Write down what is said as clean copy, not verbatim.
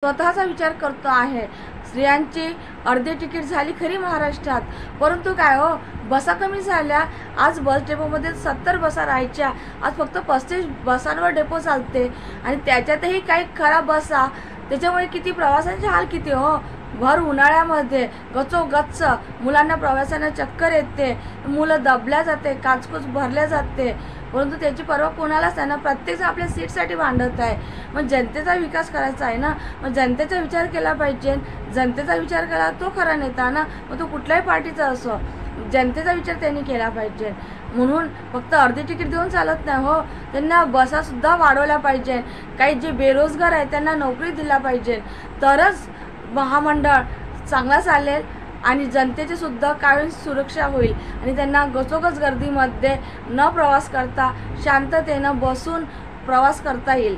स्वतःचा विचार करतो आहे। स्त्रियांची अर्धी तिकीट झाली खरी महाराष्ट्रात, परंतु काय हो, बसा कमी झाल्या। आज बस डेपोमध्ये 70 बसा राहायच्या, आज फक्त 35 बसांवर डेपो चालते आणि त्याच्यातही काही खराब बसा। त्याच्यामुळे किती प्रवाशांचे हाल किती हो। भर उन्हाळ्यामध्ये गच्च मुलांना प्रवासाने चक्कर येते, मुलं दबल्या जाते, काचकूच भरल्या जाते, परंतु त्याची पर्वा कोणालाच नाही ना। प्रत्येकजण आपल्या सीटसाठी भांडत आहे। मग जनतेचा विकास करायचा आहे ना, मग जनतेचा विचार केला पाहिजे। जनतेचा विचार केला तो खरा नेता ना, मग तो कुठल्याही पार्टीचा असो, जनतेचा विचार त्यांनी केला पाहिजे। म्हणून फक्त अर्धी तिकीट देऊन चालत नाही हो, त्यांना बसासुद्धा वाढवल्या पाहिजे। काही जे बेरोजगार आहेत त्यांना नोकरी दिला पाहिजे, तरच महामंडळ चांगला चालेल आणि जनतेची सुद्धा कायम सुरक्षा होईल आणि त्यांना गचोगच गर्दीमध्ये न प्रवास करता शांततेनं बसून प्रवास करता येईल।